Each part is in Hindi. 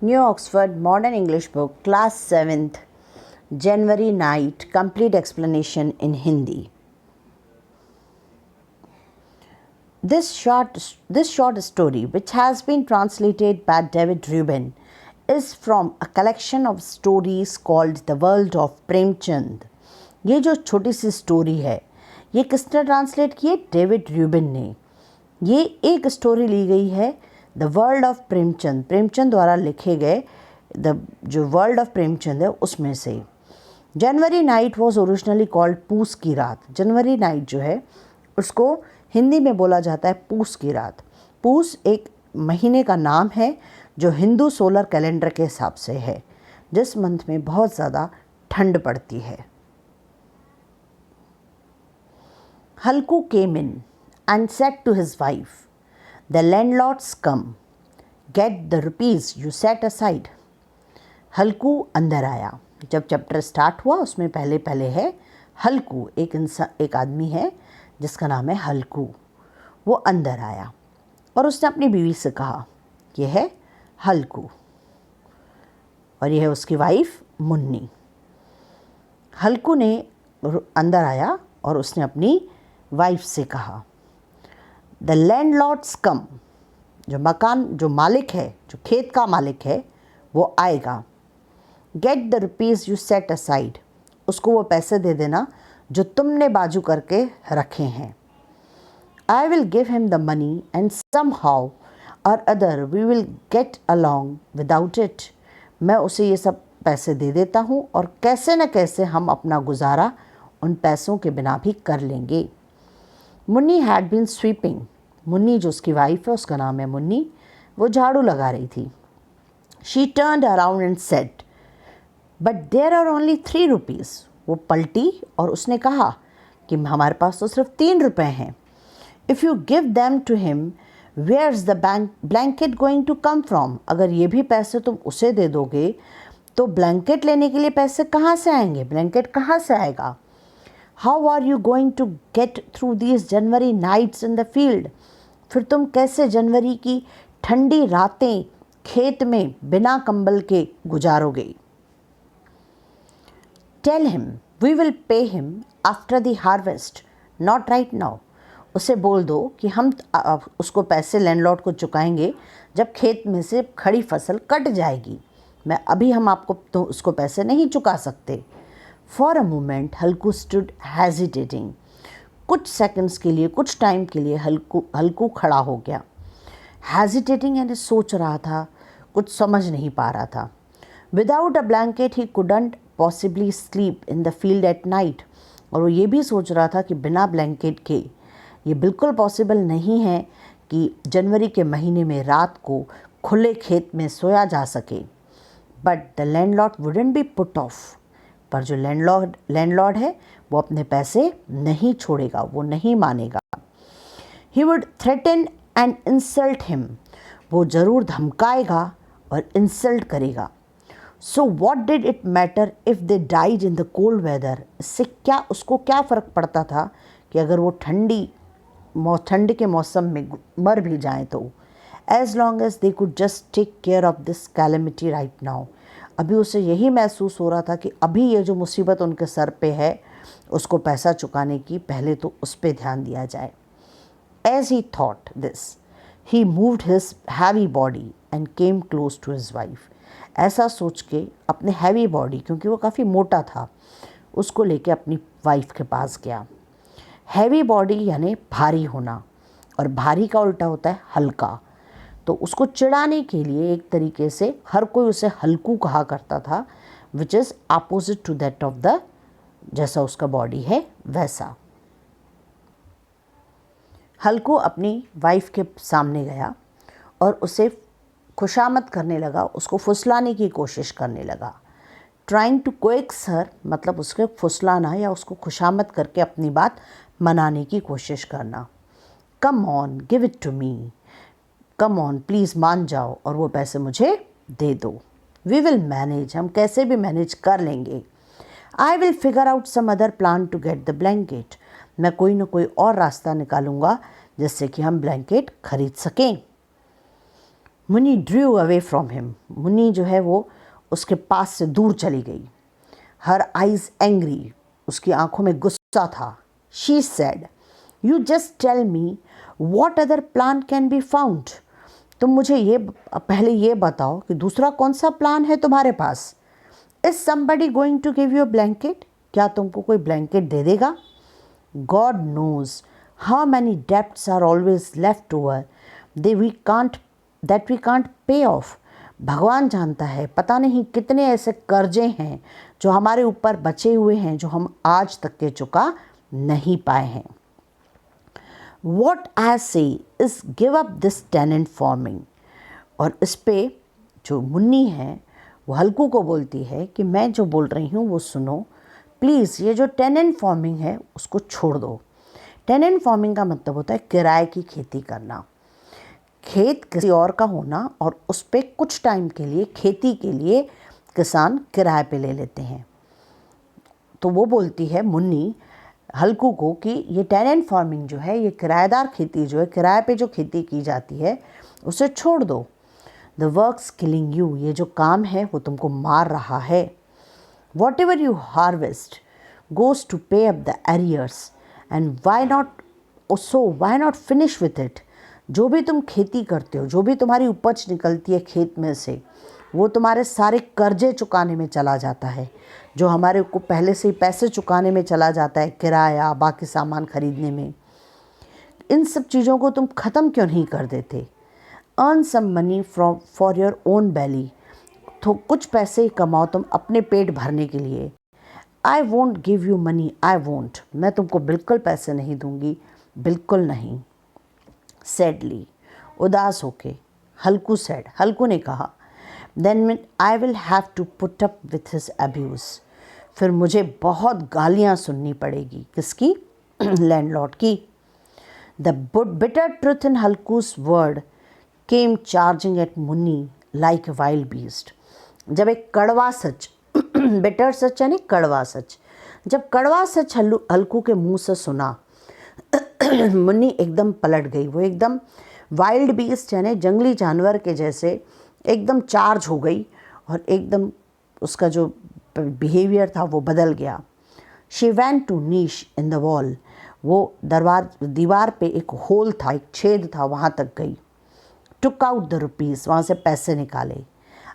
New Oxford Modern English Book, Class 7th, January Night, Complete Explanation in Hindi. This short story, which has been translated by David Rubin, is from a collection of stories called The World of Premchand. ये जो छोटी सी स्टोरी है, ये किसने ट्रांसलेट की है? डेविड रूबिन ने. ये एक स्टोरी ली गई है the world of Premchand, Premchand द्वारा लिखे गए जो वर्ल्ड ऑफ प्रेमचंद है उसमें से. जनवरी नाइट वॉज ओरिजिनली कॉल्ड पूस की रात. जनवरी नाइट जो है उसको हिंदी में बोला जाता है पूस की रात. पूस एक महीने का नाम है जो हिंदू सोलर कैलेंडर के हिसाब से है, जिस मंथ में बहुत ज़्यादा ठंड पड़ती है. हल्कू केम इन and said to his wife, "The landlord's come. Get the rupees you set aside." हल्कू अंदर आया. जब चैप्टर स्टार्ट हुआ उसमें पहले है हल्कू, एक आदमी है जिसका नाम है हल्कू. वो अंदर आया और उसने अपनी बीवी से कहा, यह है हल्कू और यह है उसकी वाइफ मुन्नी. हल्कू ने अंदर आया और उसने अपनी वाइफ से कहा, द लैंडलॉर्ड्स कम. जो मालिक है, जो खेत का मालिक है, वो आएगा. Get the rupees you set aside. उसको वो पैसे दे देना जो तुमने बाजू करके रखे हैं. I will give him the money and somehow or other we will get along without it. मैं उसे ये सब पैसे दे देता हूँ और कैसे न कैसे हम अपना गुजारा उन पैसों के बिना भी कर लेंगे. Munni had been sweeping. Munni जो उसकी वाइफ है, उसका नाम है मुन्नी, वो झाड़ू लगा रही थी. She turned around and said, but there are only 3 rupees. वो पलटी और उसने कहा कि हमारे पास तो सिर्फ 3 रुपये हैं. If you give them to him, where is the blanket going to come from. अगर ये भी पैसे तुम उसे दे दोगे तो ब्लैंकेट लेने के लिए पैसे कहाँ से आएंगे? ब्लैंकेट कहाँ से आएगा? How are you going to get through these January nights in the field. फिर तुम कैसे जनवरी की ठंडी रातें खेत में बिना कंबल के गुजारोगे? Tell him we will pay him after the harvest, not right now. उसे बोल दो कि हम उसको पैसे लैंडलॉर्ड को चुकाएंगे जब खेत में से खड़ी फसल कट जाएगी. अभी हम आपको तो उसको पैसे नहीं चुका सकते. For a moment Halku stood hesitating. कुछ सेकंड्स के लिए, कुछ टाइम के लिए हल्कू खड़ा हो गया. हेजिटेटिंग यानी सोच रहा था, कुछ समझ नहीं पा रहा था. Without a blanket he couldn't possibly sleep in the field at night. और वो ये भी सोच रहा था कि बिना ब्लैंकेट के ये बिल्कुल पॉसिबल नहीं है कि जनवरी के महीने में रात को खुले खेत में सोया जा सके. But the landlord wouldn't be put off. पर जो लैंडलॉर्ड है वो अपने पैसे नहीं छोड़ेगा, वो नहीं मानेगा. He would threaten and insult him. वो ज़रूर धमकाएगा और इंसल्ट करेगा. So what did it matter if they died in the cold weather. इससे उसको क्या फ़र्क पड़ता था कि अगर वो ठंड के मौसम में मर भी जाएं तो. As long as they could just take care of this calamity right now. अभी उसे यही महसूस हो रहा था कि अभी ये जो मुसीबत उनके सर पे है उसको पैसा चुकाने की, पहले तो उस पे ध्यान दिया जाए. As he thought this he moved his heavy body and came close to his wife. ऐसा सोच के अपने हैवी बॉडी, क्योंकि वो काफ़ी मोटा था, उसको लेके अपनी वाइफ के पास गया. हैवी बॉडी यानी भारी होना, और भारी का उल्टा होता है हल्का. तो उसको चिढ़ाने के लिए एक तरीके से हर कोई उसे हल्कू कहा करता था, which is opposite to that of the, जैसा उसका बॉडी है वैसा. हल्कू अपनी वाइफ के सामने गया और उसे खुशामद करने लगा, उसको फुसलाने की कोशिश करने लगा. ट्राइंग टू कोएक्स हर मतलब उसके फुसलाना या उसको खुशामद करके अपनी बात मनाने की कोशिश करना. Come on give it to me. Come on please मान जाओ और वो पैसे मुझे दे दो. We will manage. हम कैसे भी मैनेज कर लेंगे. I will figure out some other plan to get the blanket. मैं कोई ना कोई और रास्ता निकालूंगा जिससे कि हम ब्लैंकेट खरीद सकें. Munni Drew away from him, Munni जो है वो उसके पास से दूर चली गई। हर आइज एंग्री, उसकी आंखों में गुस्सा था। She said, you just tell me what other plan can be found, तुम मुझे ये पहले ये बताओ कि दूसरा कौन सा प्लान है तुम्हारे पास। Is somebody going to give you a blanket, क्या तुमको कोई ब्लैंकेट दे देगा। God knows how many debts are always left over we can't pay off, भगवान जानता है पता नहीं कितने ऐसे कर्जे हैं जो हमारे ऊपर बचे हुए हैं जो हम आज तक के चुका नहीं पाए हैं। What I say is give up this tenant farming, और इस पे जो मुन्नी है वो हल्कू को बोलती है कि मैं जो बोल रही हूँ वो सुनो प्लीज़, ये जो टेनेंट फार्मिंग है उसको छोड़ दो। टेनेंट फार्मिंग का मतलब होता है किराए की खेती करना, खेत किसी और का होना और उस पे कुछ टाइम के लिए खेती के लिए किसान किराए पे ले लेते हैं। तो वो बोलती है मुन्नी हल्कू को कि ये टेनेंट फार्मिंग जो है, ये किराएदार खेती जो है, किराए पे जो खेती की जाती है उसे छोड़ दो। द वर्क्स किलिंग यू, ये जो काम है वो तुमको मार रहा है। Whatever you harvest goes to pay up the arrears and why not finish with it, जो भी तुम खेती करते हो, जो भी तुम्हारी उपज निकलती है खेत में से, वो तुम्हारे सारे कर्जे चुकाने में चला जाता है, जो हमारे को पहले से ही पैसे चुकाने में चला जाता है, किराया, बाकी सामान खरीदने में। इन सब चीज़ों को तुम ख़त्म क्यों नहीं कर देते। Earn some money for your own belly, तो कुछ पैसे कमाओ तुम अपने पेट भरने के लिए। I won't give you money, I won't, मैं तुमको बिल्कुल पैसे नहीं दूंगी, बिल्कुल नहीं। सैडली, उदास होके हल्कू सेड, हल्कू ने कहा, then I will have to put up with his abuse, फिर मुझे बहुत गालियाँ सुननी पड़ेगी। किसकी? लैंडलॉर्ड की। The bitter truth in Halku's word came charging at Munni like a wild beast, जब एक कड़वा सच बिटर सच यानी कड़वा सच, जब कड़वा सच हल्कू के मुंह से सुना मुन्नी एकदम पलट गई। वो एकदम वाइल्ड बीस्ट यानी जंगली जानवर के जैसे एकदम चार्ज हो गई और एकदम उसका जो बिहेवियर था वो बदल गया। She went to niche in the wall, वो दीवार पे एक होल था, एक छेद था, वहाँ तक गई। टुक आउट द रुपीज़, वहाँ से पैसे निकाले,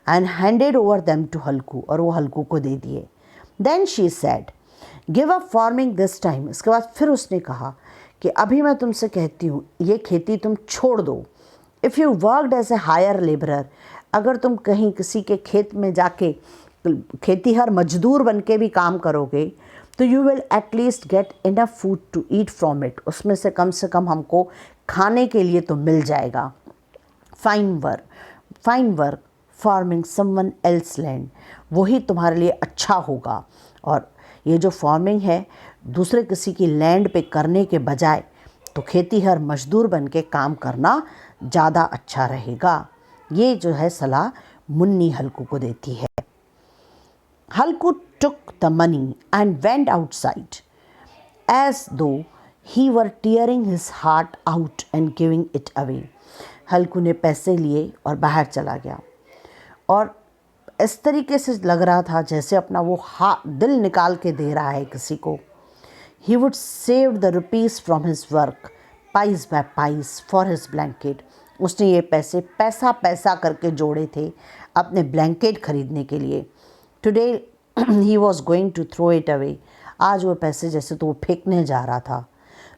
and handed over them to हल्कू, और वो हल्कू को दे दिए। Then she said, give up farming this time, इसके बाद फिर उसने कहा कि अभी मैं तुमसे कहती हूँ ये खेती तुम छोड़ दो। If you worked as a hire labourer, अगर तुम कहीं किसी के खेत में जाके खेतीहर मजदूर बन के भी काम करोगे तो you will at least get enough food to eat from it, उसमें से कम हमको खाने के लिए तो मिल जाएगा। Fine work farming someone else land, वही तुम्हारे लिए अच्छा होगा। और ये जो फार्मिंग है दूसरे किसी की लैंड पे करने के बजाय तो खेतीहर मजदूर बन के काम करना ज़्यादा अच्छा रहेगा। ये जो है सलाह मुन्नी हल्कू को देती है। हल्कू took the money and went outside as though he were tearing his heart out and giving it away. हल्कू ने पैसे लिए और बाहर चला गया और इस तरीके से लग रहा था जैसे अपना वो दिल निकाल के दे रहा है किसी को। He would save the rupees from his work, piece by piece for his blanket. उसने ये पैसा करके जोड़े थे अपने ब्लैंकेट खरीदने के लिए। Today he was going to throw it away. आज वो पैसे जैसे तो वो फेंकने जा रहा था।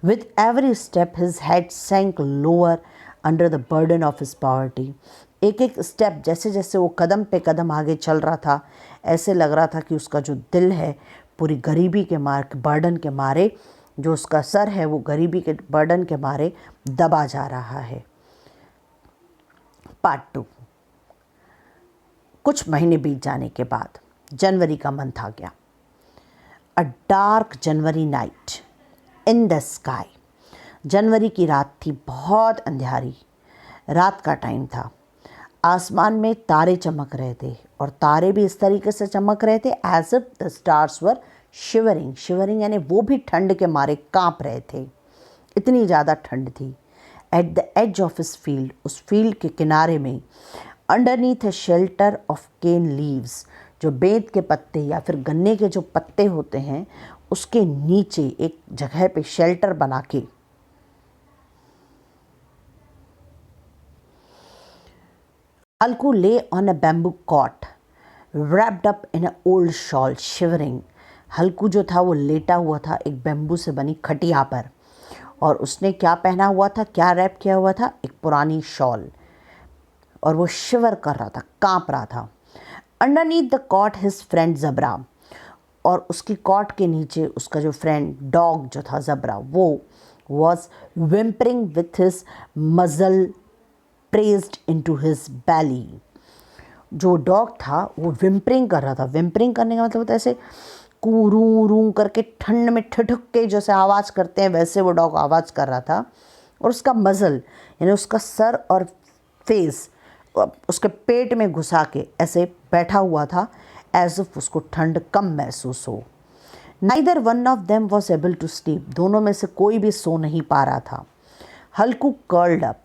With every step his head sank lower under the burden of his poverty. एक एक स्टेप जैसे जैसे वो कदम पे कदम आगे चल रहा था ऐसे लग रहा था कि उसका जो दिल है पूरी गरीबी के बर्डन के मारे, जो उसका सर है वो गरीबी के बर्डन के मारे दबा जा रहा है। पार्ट 2। कुछ महीने बीत जाने के बाद जनवरी का मंथ आ गया। A dark January night in the sky, जनवरी की रात थी, बहुत अंधेरी रात का टाइम था। आसमान में तारे चमक रहे थे और तारे भी इस तरीके से चमक रहे थे as if the stars were shivering यानी वो भी ठंड के मारे कांप रहे थे, इतनी ज़्यादा ठंड थी। At the edge of his field, उस फील्ड के किनारे में, underneath a shelter of cane leaves, जो बेंत के पत्ते या फिर गन्ने के जो पत्ते होते हैं उसके नीचे एक जगह पे शेल्टर बना के, Halku lay on a bamboo cot wrapped up in an old shawl shivering। Halku जो था वो लेटा हुआ था एक बैम्बू से बनी खटिया पर, और उसने क्या पहना हुआ था, क्या रैप किया हुआ था, एक पुरानी शॉल, और वो शिवर कर रहा था, कांप रहा था। Underneath the cot his friend Jabra, और उसकी कॉट के नीचे उसका जो फ्रेंड डॉग जो था जबरा, वो वॉज विम्परिंग विथ हिज मजल प्रेस्ड इनटू हिज बैली। जो डॉग था वो विम्परिंग कर रहा था। विम्परिंग करने का मतलब होता है ऐसे कू रू रू करके ठंड में ठिठुक के जैसे आवाज़ करते हैं, वैसे वो डॉग आवाज़ कर रहा था। और उसका मज़ल यानी उसका सर और फेस उसके पेट में घुसा के ऐसे बैठा हुआ था, एज इफ उसको ठंड कम महसूस हो। Neither one of them was able to sleep, दोनों में से कोई भी सो नहीं पा रहा था। Halku curled up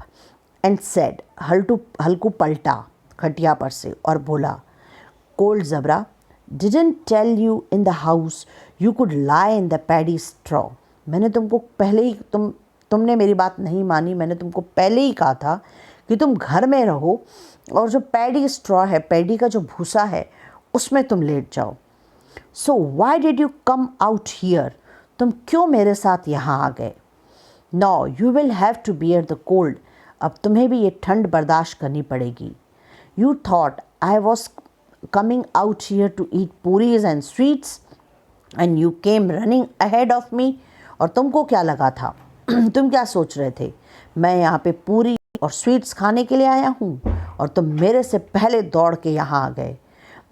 and said, Halku पलटा खटिया पर से और बोला, cold Jabra, didn't tell you in the house you could lie in the paddy straw. मैंने तुमको पहले ही तुमने मेरी बात नहीं मानी। मैंने तुमको पहले ही कहा था कि तुम घर में रहो और जो पैडी स्ट्रॉ है, पैडी का जो भूसा है, उसमें तुम लेट जाओ। So why did you come out here, तुम क्यों मेरे साथ यहाँ आ गए। Now you will have to bear the cold, अब तुम्हें भी ये ठंड बर्दाश्त करनी पड़ेगी। You thought I was coming out here to eat puris and sweets and you came running ahead of me। और तुमको क्या लगा था तुम क्या सोच रहे थे, मैं यहाँ पे पूरी और स्वीट्स खाने के लिए आया हूँ और तुम मेरे से पहले दौड़ के यहाँ आ गए।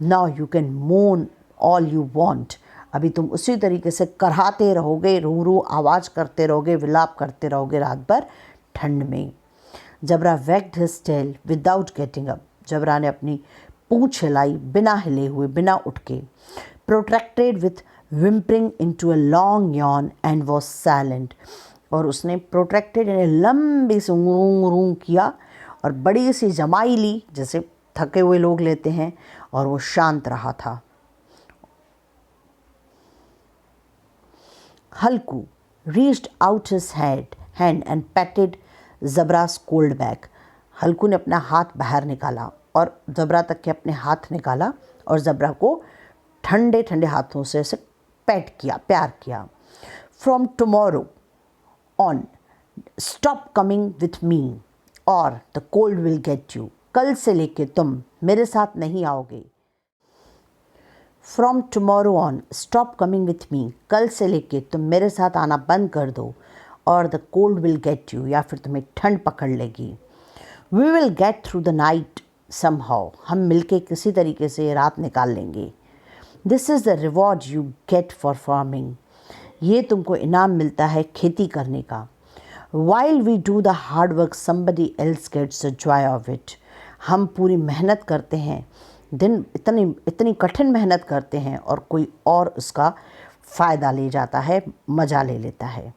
Now you can moan all you want, अभी तुम उसी तरीके से कराहते रहोगे, रू रू आवाज़ करते रहोगे, विलाप करते रहोगे रात भर ठंड में। जबरा wagged his tail without getting up, जबरा ने अपनी पूंछ हिलाई बिना हिले हुए, बिना उठ के। Protracted with whimpering into a long yawn and was silent, और उसने प्रोट्रैक्टेड यानी लंबी से ऊँ किया और बड़ी सी जमाई ली जैसे थके हुए लोग लेते हैं, और वो शांत रहा था। Halku reached out his hand and patted Jabra's cold back, Halku ने अपना हाथ बाहर निकाला और जबरा तक के अपने हाथ निकाला और जबरा को ठंडे ठंडे हाथों से ऐसे पैट किया, प्यार किया। From tomorrow on stop coming with me और the cold will get you, कल से लेके तुम मेरे साथ नहीं आओगे। From tomorrow on stop coming with me, कल से लेके तुम मेरे साथ आना बंद कर दो, और the cold will get you, या फिर तुम्हें ठंड पकड़ लेगी। We will get through the night somehow, हम मिलके किसी तरीके से रात निकाल लेंगे। This is the reward you get for farming, ये तुमको इनाम मिलता है खेती करने का। While we do the hard work somebody else gets the joy of it, हम पूरी मेहनत करते हैं, दिन इतनी कठिन मेहनत करते हैं और कोई और उसका फ़ायदा ले जाता है, मज़ा ले लेता है।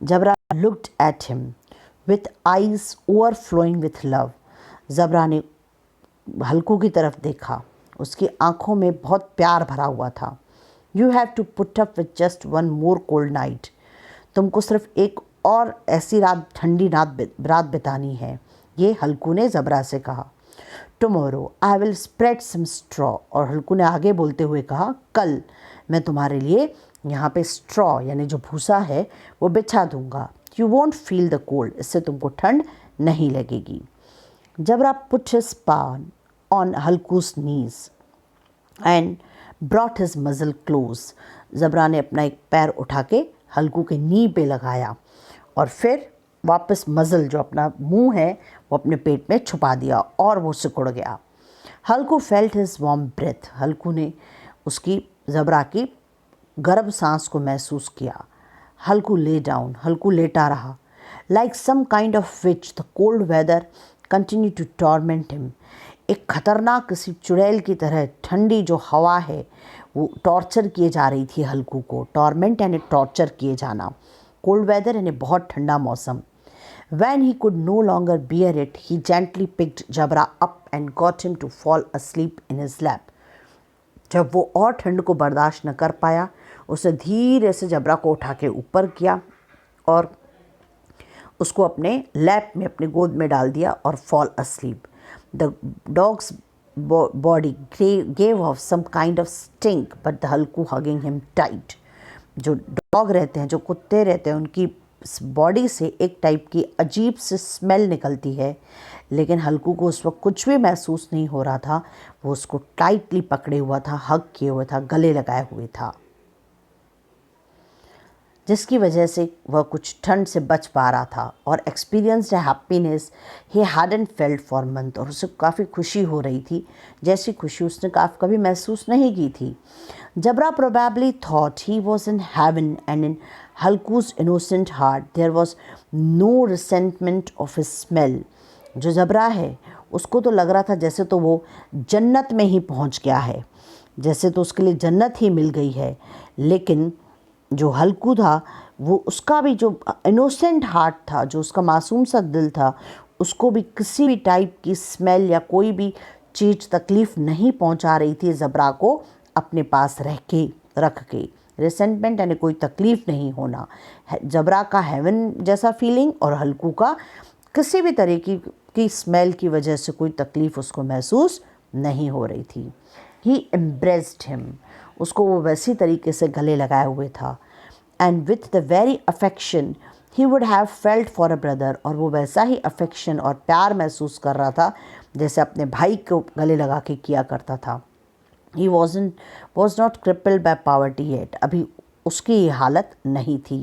जबरा looked at him with eyes overflowing with love, जबरा ने हल्कू की तरफ देखा, उसकी आँखों में बहुत प्यार भरा हुआ था। You have to put up with just one more cold night, तुमको सिर्फ एक और ऐसी ठंडी रात बितानी है, ये हल्कू ने जबरा से कहा। Tomorrow I will spread some straw, और हल्कू ने आगे बोलते हुए कहा, कल मैं तुम्हारे लिए यहाँ पे स्ट्रॉ यानी जो भूसा है वो बिछा दूंगा। You won't feel the cold, इससे तुमको ठंड नहीं लगेगी। Jabra put his paw on Halku's knees and brought his muzzle close, Jabra ने अपना एक पैर उठा के हल्कू के नी पे लगाया और फिर वापस मजल जो अपना मुंह है वो अपने पेट में छुपा दिया और वो सिकुड़ गया। हल्कू फेल्ट हिज वार्म ब्रेथ, हल्कू ने उसकी जबरा की गर्म सांस को महसूस किया। हल्कू ले डाउन, हल्कू लेटा रहा। Like some kind of witch the cold weather continue to torment him, एक खतरनाक किसी चुड़ैल की तरह ठंडी जो हवा है वो टॉर्चर किए जा रही थी हल्कू को। टॉर्मेंट यानी टॉर्चर किए जाना, कोल्ड वेदर यानी बहुत ठंडा मौसम। When he could no longer bear it, he gently picked Jabra up and got him to fall asleep in his lap. जब वो और ठंड को बर्दाश्त न कर पाया, उसे धीरे से जबरा को उठा के ऊपर किया और उसको अपने लैप में, अपने गोद में डाल दिया और fall asleep. The dog's body gave off some kind of stink but the Halku hugging him tight. जो डॉग रहते हैं, जो कुत्ते रहते हैं, उनकी बॉडी से एक टाइप की अजीब सी स्मेल निकलती है, लेकिन हल्कू को उस वक्त कुछ भी महसूस नहीं हो रहा था. वो उसको टाइटली पकड़े हुआ था, हग किए हुआ था, गले लगाए हुए था, जिसकी वजह से वह कुछ ठंड से बच पा रहा था. और experienced happiness he hadn't felt for month. और उसे काफ़ी खुशी हो रही थी, जैसी खुशी उसने कभी महसूस नहीं की थी. जबरा probably thought he was in heaven, and in Halku's innocent heart there was no resentment of his smell. जो जबरा है उसको तो लग रहा था जैसे तो वो जन्नत में ही पहुंच गया है, जैसे तो उसके लिए जन्नत ही मिल गई है. लेकिन जो हल्कू था, वो उसका भी जो इनोसेंट हार्ट था, जो उसका मासूम सा दिल था, उसको भी किसी भी टाइप की स्मेल या कोई भी चीज़ तकलीफ़ नहीं पहुंचा रही थी जबरा को अपने पास रख के. रिसेंटमेंट यानी कोई तकलीफ़ नहीं होना. जबरा का हेवन जैसा फीलिंग और हल्कू का किसी भी तरह की स्मेल की वजह से कोई तकलीफ़ उसको महसूस नहीं हो रही थी. ही एम्ब्रेस्ड हिम. उसको वो वैसी तरीके से गले लगाए हुए था. And with the very affection he would have felt for a brother. और वो वैसा ही अफेक्शन और प्यार महसूस कर रहा था जैसे अपने भाई को गले लगा के किया करता था. ही was not crippled by poverty yet. अभी उसकी ये हालत नहीं थी.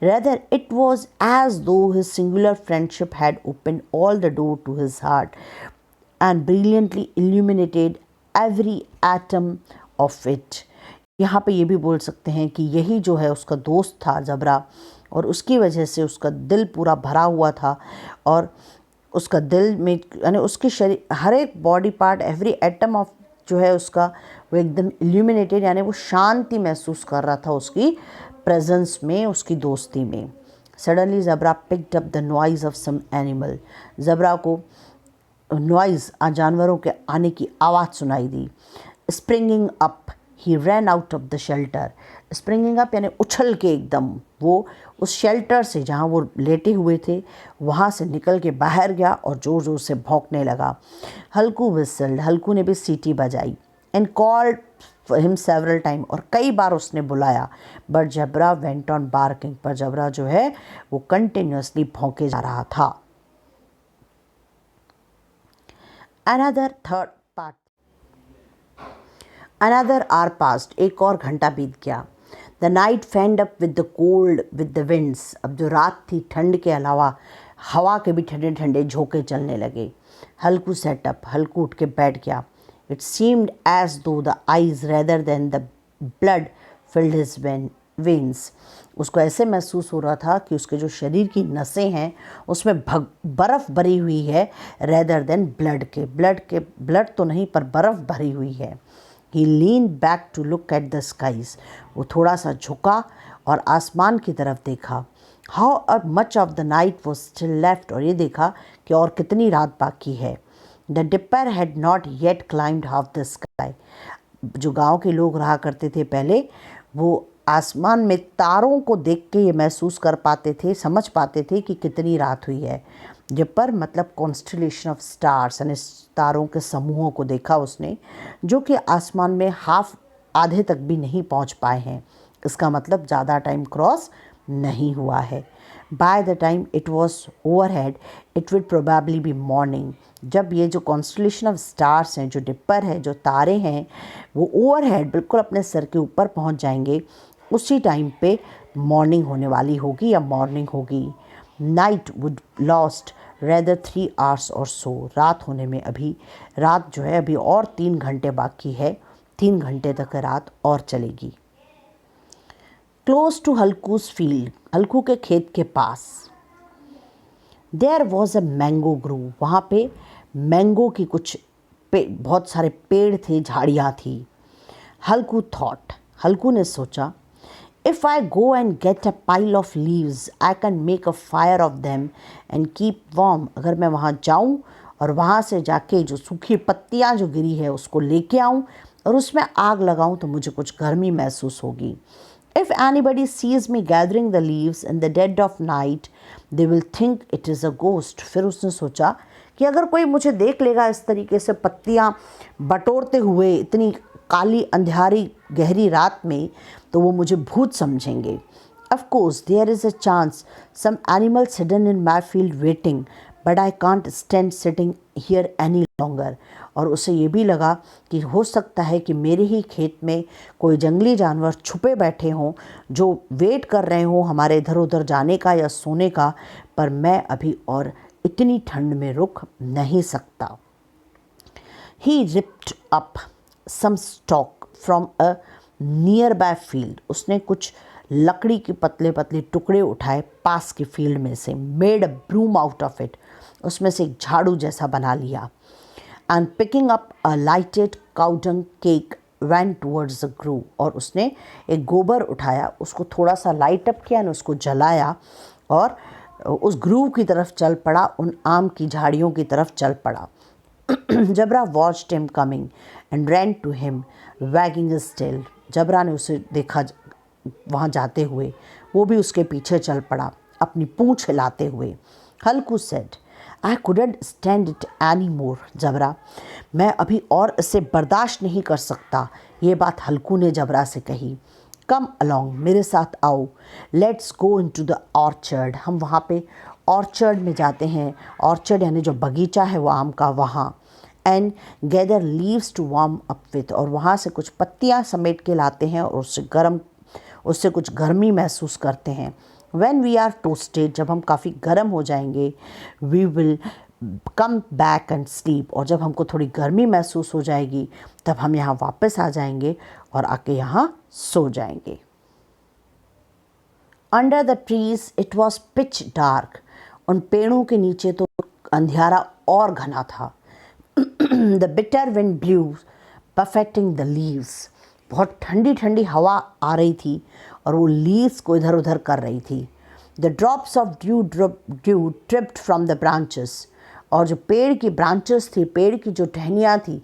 Rather it was as though his singular friendship had opened all the door to his heart and brilliantly illuminated every atom of it. यहाँ पे ये भी बोल सकते हैं कि यही जो है उसका दोस्त था जबरा, और उसकी वजह से उसका दिल पूरा भरा हुआ था. और उसका दिल में यानी उसके शरीर, हर एक body part, every atom of जो है उसका, वो एकदम इल्यूमिनेटेड, यानी वो शांति महसूस कर रहा था उसकी प्रेजेंस में, उसकी दोस्ती में. Suddenly Jabra picked up the noise of some animal. Jabra को नॉइज़, जानवरों के आने की आवाज़ सुनाई दी. Springing up he ran out of the shelter. Springing up यानी उछल के एकदम वो उस शेल्टर से, जहाँ वो लेटे हुए थे, वहाँ से निकल के बाहर गया और ज़ोर ज़ोर से भौंकने लगा. हल्कू विसल्ड. हल्कू ने भी सीटी बजाई. And called him several time. और कई बार उसने बुलाया. But Jabra went on barking. पर जबरा जो है वो कंटिन्यूसली भौंके जा रहा था. Another hour passed. एक और घंटा बीत गया. The night fanned up with the cold with the winds. अब जो रात थी, ठंड के अलावा हवा के भी ठंडे ठंडे झोंके चलने लगे. हल्कू सेटअप. हल्कू उठ के बैठ गया. इट सीम्ड एज दो the eyes rather than the blood filled his veins. उसको ऐसे महसूस हो रहा था कि उसके जो शरीर की नसें हैं उसमें बर्फ़ भरी हुई है, रेदर देन ब्लड तो नहीं, पर बर्फ़ भरी हुई है. He leaned back to look at the skies. वो थोड़ा सा झुका और आसमान की तरफ देखा. How much of the night was still left. और ये देखा कि और कितनी रात बाकी है. The dipper had not yet climbed half the sky. जो गांव के लोग रहा करते थे पहले, वो आसमान में तारों को देख के ये महसूस कर पाते थे, समझ पाते थे कि कितनी रात हुई है. डिपर मतलब कॉन्स्टलेशन ऑफ स्टार्स, यानी तारों के समूहों को देखा उसने, जो कि आसमान में आधे तक भी नहीं पहुंच पाए हैं. इसका मतलब ज़्यादा टाइम क्रॉस नहीं हुआ है. By the time it was overhead it would probably be morning. जब ये जो कॉन्स्टलेशन ऑफ स्टार्स हैं, जो डिपर है, जो तारे हैं, वो ओवरहेड बिल्कुल अपने सर के ऊपर पहुंच जाएंगे, उसी टाइम पे मॉर्निंग होने वाली होगी या मॉर्निंग होगी. Night would lost rather 3 hours और सो. रात होने में रात जो है अभी और 3 घंटे बाकी है. 3 घंटे तक रात और चलेगी. Close to हल्कूज field. हल्कू के खेत के पास. There was a mango groove. वहाँ पे मैंगो की बहुत सारे पेड़ थे, झाड़ियाँ थी. हल्कू थॉट. हल्कू ने सोचा, If I go and get a pile of leaves, I can make a fire of them and keep warm. अगर मैं वहाँ जाऊँ और वहाँ से जाके जो सूखी पत्तियाँ जो गिरी है उसको लेके आऊँ और उसमें आग लगाऊँ तो मुझे कुछ गर्मी महसूस होगी. If anybody sees me gathering the leaves in the dead of night, they will think it is a ghost. फिर उसने सोचा कि अगर कोई मुझे देख लेगा इस तरीके से पत्तियाँ बटोरते हुए इतनी काली अंधियारी गहरी रात में, तो वो मुझे भूत समझेंगे. Of course, there is a chance some animals hidden in my field waiting, but I can't stand sitting here any longer. और उसे ये भी लगा कि हो सकता है कि मेरे ही खेत में कोई जंगली जानवर छुपे बैठे हों जो वेट कर रहे हों हमारे इधर उधर जाने का या सोने का, पर मैं अभी और इतनी ठंड में रुक नहीं सकता. He ripped up some stalk from a nearby field. उसने कुछ लकड़ी की पतले पतले टुकड़े उठाए पास की फील्ड में से. Made a broom out of it. उसमें से एक झाड़ू जैसा बना लिया. And picking up a lighted cow dung cake went towards the grove. और उसने एक गोबर उठाया, उसको थोड़ा सा लाइट अप किया और उसको जलाया और उस ग्रूव की तरफ चल पड़ा, उन आम की झाड़ियों की तरफ चल पड़ा. जबरा watched him coming and ran to him wagging his tail. जबरा ने उसे देखा वहाँ जाते हुए, वो भी उसके पीछे चल पड़ा अपनी पूंछ हिलाते हुए. हल्कू said, I couldn't stand it anymore. जबरा, मैं अभी और इसे बर्दाश्त नहीं कर सकता. ये बात हल्कू ने जबरा से कही. Come along, मेरे साथ आओ. Let's go into the orchard. हम वहाँ पे ऑर्चर्ड में जाते हैं. ऑर्चर्ड यानी जो बगीचा है वो आम का, वहाँ. And gather leaves to warm up with. और वहाँ से कुछ पत्तियाँ समेट के लाते हैं और उससे कुछ गर्मी महसूस करते हैं. When we are toasted, जब हम काफ़ी गर्म हो जाएंगे, we will come back and sleep. और जब हमको थोड़ी गर्मी महसूस हो जाएगी तब हम यहाँ वापस आ जाएंगे और आके यहाँ सो जाएंगे. Under the trees it was pitch dark. उन पेड़ों के नीचे तो अंधियारा और घना था. The bitter wind blew, buffeting the leaves. बहुत ठंडी ठंडी हवा आ रही थी और वो लीव्स को इधर उधर कर रही थी. The drops of dew dripped from the branches. और जो पेड़ की ब्रांचेस थी, पेड़ की जो टहनियाँ थी,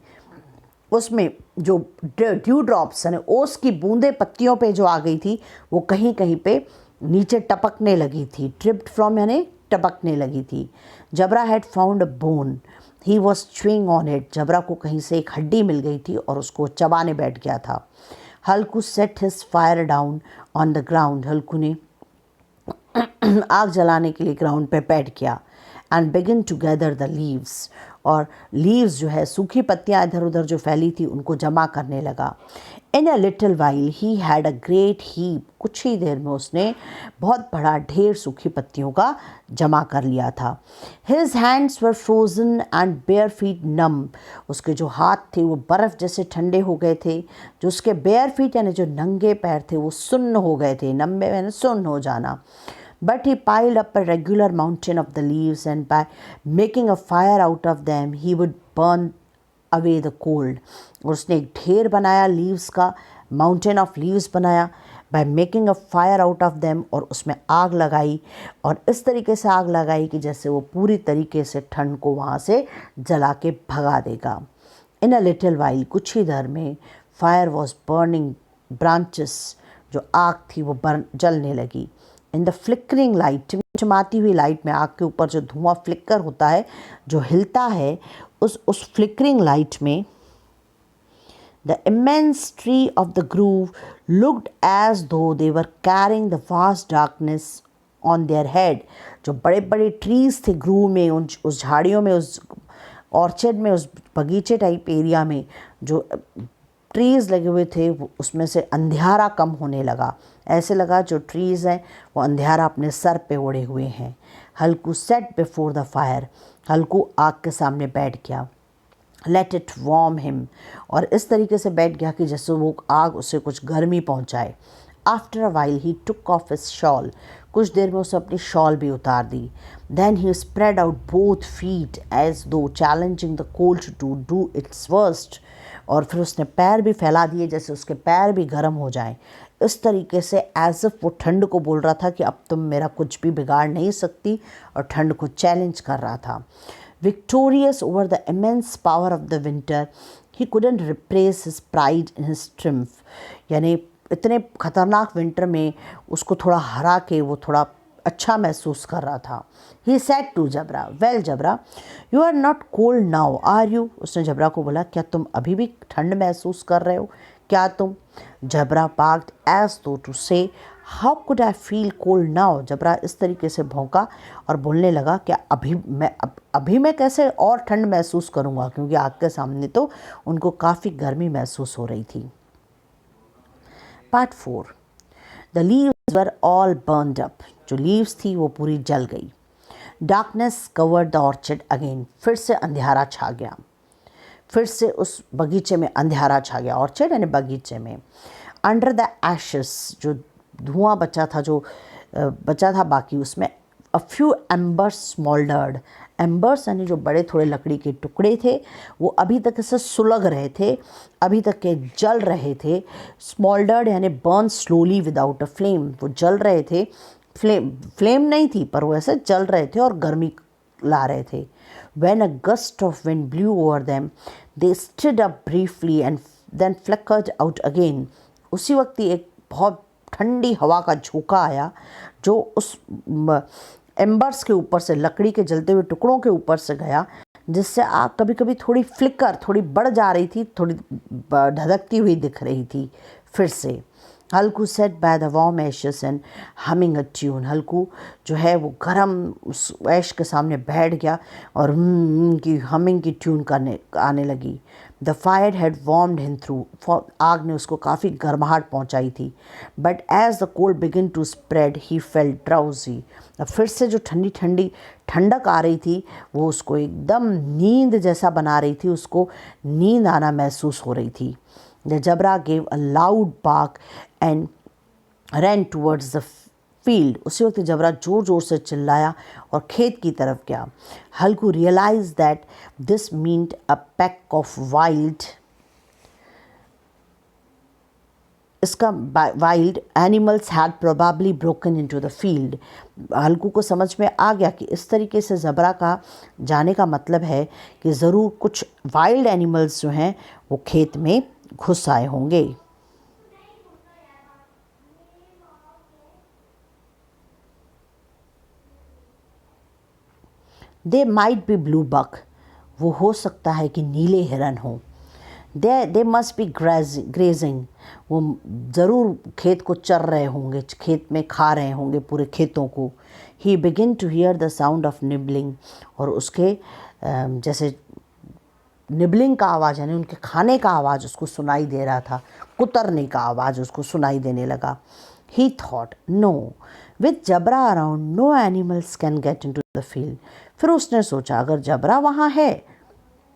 उसमें जो ड्यू ड्रॉप्स यानी ओस की बूंदें पत्तियों पे जो आ गई थी वो कहीं कहीं पे नीचे टपकने लगी थी. ड्रिप्ड फ्रॉम यानी टपकने लगी थी. Jabra had found a bone. He was chewing on it. Jabra को कहीं से एक हड्डी मिल गई थी और उसको चबाने बैठ गया था. Halku set his fire down on the ground. Halku ने आग जलाने के लिए ग्राउंड पे बैठ गया. And begin to gather the leaves. और लीव्स जो है सूखी पत्तियाँ इधर उधर जो फैली थी उनको जमा करने लगा. In a little while he had a great heap. कुछ ही देर में उसने बहुत बड़ा ढेर सूखी पत्तियों का जमा कर लिया था. His hands were frozen and bare feet numb. उसके जो हाथ थे वो बर्फ़ जैसे ठंडे हो गए थे. जो उसके बेयर फीट यानी जो नंगे पैर थे वो सुन्न हो गए थे. नंगे यानी सुन्न हो जाना. But he piled up a regular mountain of the leaves, and by making a fire out of them, he would burn away the cold. और उसने एक ढेर बनाया लीव्स का, माउंटेन ऑफ लीव्स बनाया. by making a fire out of them. और उसमें आग लगाई और इस तरीके से आग लगाई कि जैसे वो पूरी तरीके से ठंड को वहाँ से जला के भगा देगा. In a little while, कुछ ही देर में fire was burning branches. जो आग थी वो जलने लगी. इन द फ्लिकरिंग लाइट, चमचमाती हुई लाइट में, आग के ऊपर जो धुआं फ्लिकर होता है जो हिलता है, उस फ्लिकरिंग लाइट में the immense tree of the grove looked as though they were carrying the vast darkness on their head. जो बड़े बड़े ट्रीज थे ग्रूव में, उस झाड़ियों में, उस ऑर्चर्ड में, उस बगीचे टाइप एरिया में जो ट्रीज़ लगे हुए थे उसमें से अंधियारा कम होने लगा. ऐसे लगा जो ट्रीज़ हैं वो अंधियारा अपने सर पे ओढ़े हुए हैं. हल्कू सेट बिफोर द फायर. हल्कू आग के सामने बैठ गया. Let it warm him. और इस तरीके से बैठ गया कि जैसे वो आग उसे कुछ गर्मी पहुंचाए. After a while he took off his shawl. कुछ देर में उसने अपनी शॉल भी उतार दी. Then he spread out both feet as though challenging the cold to do its worst. और फिर उसने पैर भी फैला दिए जैसे उसके पैर भी गर्म हो जाएं. इस तरीके से एज इफ वो ठंड को बोल रहा था कि अब तुम मेरा कुछ भी बिगाड़ नहीं सकती, और ठंड को चैलेंज कर रहा था. Victorious over the immense power of the winter, he couldn't repress his pride in his triumph. यानी इतने खतरनाक विंटर में उसको थोड़ा हरा के वो थोड़ा अच्छा महसूस कर रहा था. He said to Jabra, well Jabra, you are not cold now, are you? उसने जबरा को बोला, क्या तुम अभी भी ठंड महसूस कर रहे हो क्या तुम? जबरा barked as though to say, how could I feel cold now? जबरा इस तरीके से भौंका और बोलने लगा, क्या अभी मैं कैसे और ठंड महसूस करूँगा, क्योंकि आग के सामने तो उनको काफ़ी गर्मी महसूस हो रही थी. Part 4. The leaves were all burned up. जो leaves थी वो पूरी जल गई. Darkness covered the orchard again. फिर से अंधेरा छा गया. फिर से उस बगीचे में अंधेरा छा गया. ऑर्चर्ड यानी बगीचे में. Under the ashes, जो धुआं बचा था बाकी उसमें, a few embers smoldered. एम्बर्स यानी जो बड़े थोड़े लकड़ी के टुकड़े थे वो अभी तक ऐसे सुलग रहे थे, अभी तक के जल रहे थे. स्मॉल्डर्ड यानी burn slowly without a flame. वो जल रहे थे, फ्लेम नहीं थी पर वो ऐसे जल रहे थे और गर्मी ला रहे थे. When a gust of wind blew over them, they stood up briefly and then flickered out again. उसी वक्त ही एक बहुत ठंडी हवा का झोंका आया जो उस एम्बर्स के ऊपर से, लकड़ी के जलते हुए टुकड़ों के ऊपर से गया, जिससे आग कभी कभी थोड़ी फ्लिकर, थोड़ी बढ़ जा रही थी, थोड़ी धधकती हुई दिख रही थी. फिर से Halku sat by the warm ashes and humming a tune. Halku जो है वो गरम उस ऐश के सामने बैठ गया और की हमिंग की ट्यून आने लगी. The fire had warmed him through. आग ने उसको काफ़ी गर्माहट पहुंचाई थी. But as the cold begin to spread he felt drowsy. अब फिर से जो ठंडी ठंडी ठंडक आ रही थी वो उसको एकदम नींद जैसा बना रही थी, उसको नींद आना महसूस हो रही थी. The zebra gave a loud bark and ran towards the field. उसी वक्त जबरा जोर जोर से चिल्लाया और खेत की तरफ गया. हल्कू realized that this meant a pack of wild animals had probably broken into the field. हल्कू को समझ में आ गया कि इस तरीके से ज़बरा का जाने का मतलब है कि ज़रूर कुछ वाइल्ड एनिमल्स जो हैं वो खेत में घुस आए होंगे. दे माइट बी ब्लू बक. वो हो सकता है कि नीले हिरन हो. They must be grazing. वो ज़रूर खेत को चर रहे होंगे, खेत में खा रहे होंगे पूरे खेतों को. He begin to hear the sound of nibbling. और उसके जैसे निबलिंग का आवाज़ यानी उनके खाने का आवाज़ उसको सुनाई दे रहा था, कुतरने का आवाज़ उसको सुनाई देने लगा. He thought, no, with Jabra around no animals can get into the field. फिर उसने सोचा अगर जबरा वहाँ है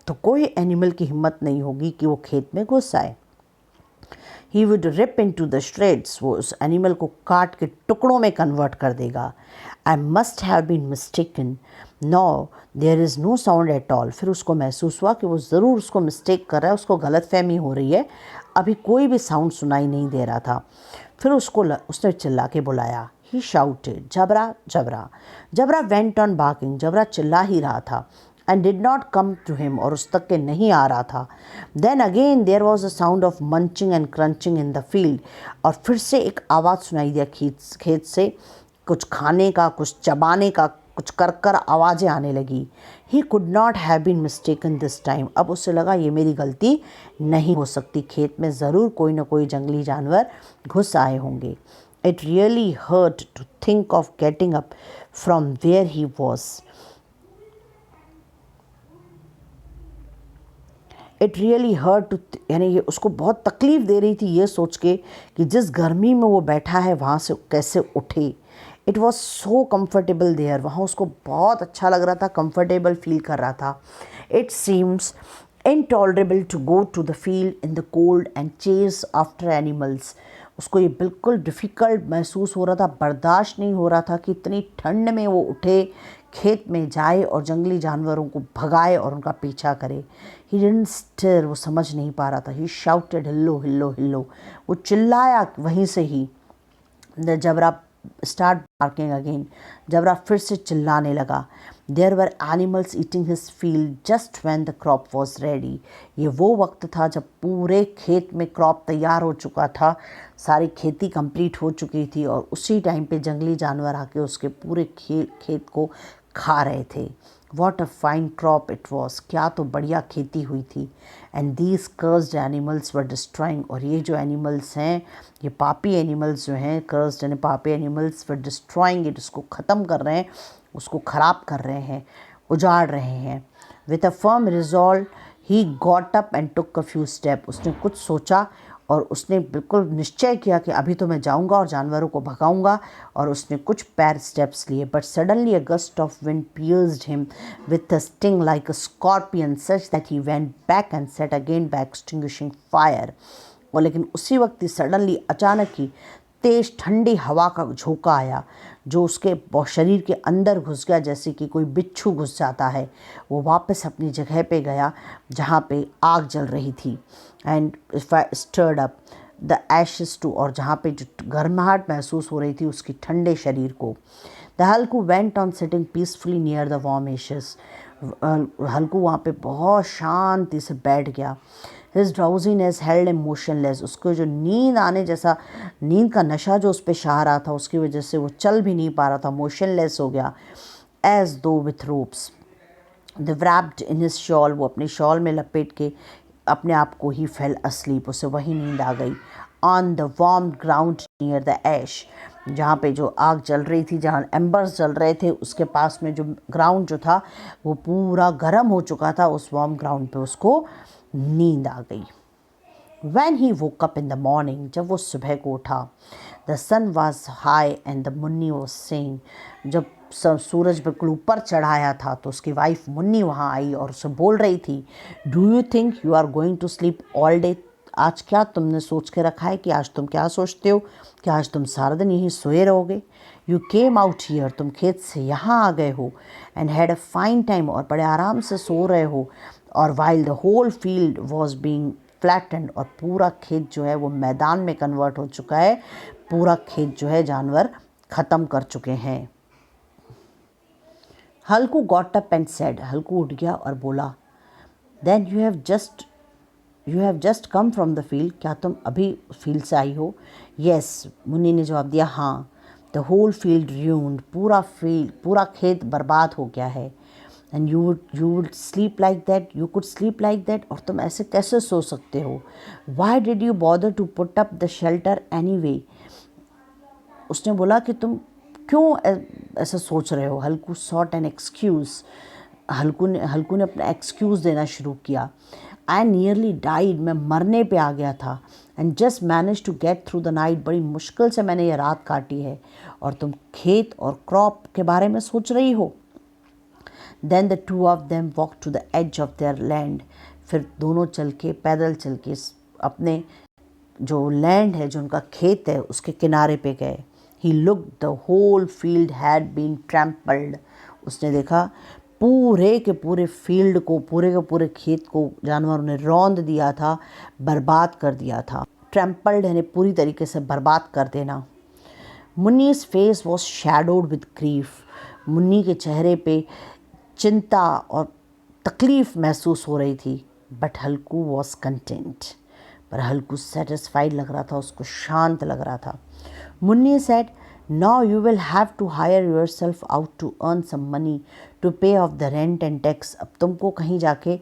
तो कोई एनिमल की हिम्मत नहीं होगी कि वो खेत में घुस आए. He would rip into the shreds. वो उस एनिमल को काट के टुकड़ों में कन्वर्ट कर देगा. I must have been mistaken. No, there is no sound at all. फिर उसको महसूस हुआ कि वो ज़रूर उसको मिस्टेक कर रहा है, उसको गलतफहमी हो रही है. अभी कोई भी साउंड सुनाई नहीं दे रहा था. फिर उसने चिल्ला के बुलाया. He shouted, Jabra Jabra. Jabra went on barking. Jabra चिल्ला ही रहा था. And did not come to him. और उस तक के नहीं आ रहा था. Then again there was a sound of munching and crunching in the field. और फिर से एक आवाज़ सुनाई दिया खेत से, कुछ खाने का, कुछ चबाने का, कुछ कर आवाज़ें आने लगी. He could not have been mistaken this time. अब उससे लगा ये मेरी गलती नहीं हो सकती, खेत में ज़रूर कोई ना कोई जंगली जानवर घुस आए होंगे. It really hurt to think of getting up from where he was. It really hurt to, यानी ये उसको बहुत तकलीफ़ दे रही थी ये सोच के कि जिस गर्मी में वो बैठा है वहाँ से कैसे उठे. It was so comfortable there. वहाँ उसको बहुत अच्छा लग रहा था, कम्फर्टेबल फील कर रहा था. It seems intolerable to go to the field in the cold and chase after animals. उसको ये बिल्कुल डिफ़िकल्ट महसूस हो रहा था, बर्दाश्त नहीं हो रहा था कि इतनी ठंड में वो उठे, खेत में जाए और जंगली जानवरों को भगाए और उनका पीछा करे। ही डिडंट स्टिर, वो समझ नहीं पा रहा था। ही शाउटेड हिल्लो हिल्लो हिल्लो, वो चिल्लाया वहीं से ही। Jabra start barking again, Jabra फिर से चिल्लाने लगा। There were animals eating his field just when the crop was ready. ये वो वक्त था जब पूरे खेत में क्रॉप तैयार हो चुका था, सारी खेती कंप्लीट हो चुकी थी और उसी टाइम पे जंगली जानवर आके उसके पूरे खेत को खा रहे थे। What a fine crop it was, क्या तो बढ़िया खेती हुई थी। And these cursed animals were destroying, और ये जो एनिमल्स हैं, ये पापी एनिमल्स जो हैं, कर्स्ड यानी पापी एनिमल्स, वर डिस्ट्रॉइंग इट, उसको ख़त्म कर रहे हैं, उसको ख़राब कर रहे हैं, उजाड़ रहे हैं। With a firm resolve he got up and took a few step, उसने कुछ सोचा और उसने बिल्कुल निश्चय किया कि अभी तो मैं जाऊंगा और जानवरों को भगाऊंगा, और उसने कुछ पैर स्टेप्स लिए। But suddenly a gust of wind pierced him with a sting like a scorpion, such that he went back and set again by extinguishing fire. और लेकिन उसी वक्त ही सडनली अचानक ही तेज ठंडी हवा का झोंका आया जो उसके शरीर के अंदर घुस गया, जैसे कि कोई बिच्छू घुस जाता है। वो वापस अपनी जगह पे गया जहाँ पे आग जल रही थी। And stirred up the ashes too, और जहाँ पे जो गर्माहट महसूस हो रही थी उसकी ठंडे शरीर को। The Halku went on sitting peacefully near the warm ashes, Halku वहाँ पे बहुत शांति से बैठ गया। His drowsiness held him motionless, उसको जो नींद आने जैसा, नींद का नशा जो उस पर छा रहा था, उसकी वजह से वो चल भी नहीं पा रहा था, मोशनलेस हो गया। एज दो with ropes the wrapped in his shawl, वो अपने शॉल में लपेट के अपने आप को ही फेल अस्लीप, उसे वही नींद आ गई। On the warm ground near the ash, जहाँ पे जो आग जल रही थी, जहाँ एम्बर्स जल रहे थे, उसके पास में जो ग्राउंड जो था वो पूरा गर्म हो चुका था, उस वार्म ग्राउंड पे उसको नींद आ गई। When he woke up in the morning, जब वो सुबह को उठा, the sun was high and the Munni was saying, जब सूरज बिल्कुल ऊपर चढ़ाया था तो उसकी वाइफ मुन्नी वहाँ आई और उसे बोल रही थी, do you think you are going to sleep all day, आज क्या तुमने सोच के रखा है कि आज तुम क्या सोचते हो कि आज तुम सारा दिन यहीं सोए रहोगे। यू केम आउट हियर, तुम खेत से यहाँ आ गए हो, and had a fine time, और बड़े आराम से सो रहे हो, और while the whole field was being flattened, और पूरा खेत जो है वो मैदान में कन्वर्ट हो चुका है, पूरा खेत जो है जानवर ख़त्म कर चुके हैं। Halku got up and said, Halku उठ गया और बोला, then you have just come from the field, क्या तुम अभी फील्ड से आई हो। येस, मुन्नी ने जवाब दिया, हाँ। द होल फील्ड ruined, पूरा खेत बर्बाद हो गया है। And you would sleep like that, you could sleep like that, और तुम ऐसे कैसे सो सकते हो। Why did you bother to put up the shelter anyway, उसने बोला कि तुम क्यों ऐसा सोच रहे हो। Halku sought an excuse, Halku ने अपना एक्सक्यूज़ देना शुरू किया। आई नियरली डाइड, मैं मरने पे आ गया था। And just manage to get through the night, बड़ी मुश्किल से मैंने ये रात काटी है, और तुम खेत और क्रॉप के बारे में सोच रही हो। Then the two of them walk to the edge of their land, फिर दोनों पैदल चल के अपने जो लैंड है, जो उनका खेत है, उसके किनारे पे गए। He look the whole field had been trampled, उसने देखा पूरे के पूरे फील्ड को, पूरे के पूरे खेत को जानवरों ने रौंद दिया था, बर्बाद कर दिया था। ट्रैम्पल्ड यानी पूरी तरीके से बर्बाद कर देना। Munni's face was shadowed with grief, Munni के चेहरे पे चिंता और तकलीफ़ महसूस हो रही थी। बट हल्कू वॉज कंटेंट, पर हल्कू सेटिस्फाइड लग रहा था, उसको शांत लग रहा था। Munni said, now you will have to hire yourself out to earn some money to pay off the rent and tax, अब तुमको कहीं जाके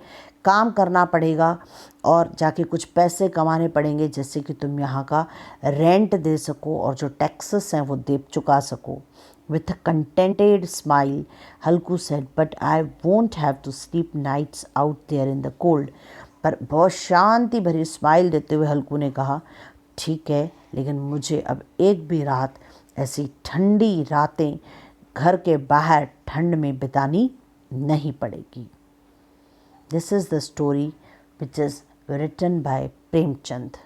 काम करना पड़ेगा और जाके कुछ पैसे कमाने पड़ेंगे, जिससे कि तुम यहाँ का रेंट दे सको और जो टैक्सेस हैं वो दे चुका सको। With a contented smile, Halku said, but I won't have to sleep nights out there in the cold. पर बहुत शांति भरी स्माइल देते हुए हल्कू ने कहा, ठीक है, लेकिन मुझे अब एक भी रात ऐसी ठंडी रातें घर के बाहर ठंड में बितानी नहीं पड़ेगी। This is the story which is written by Premchand.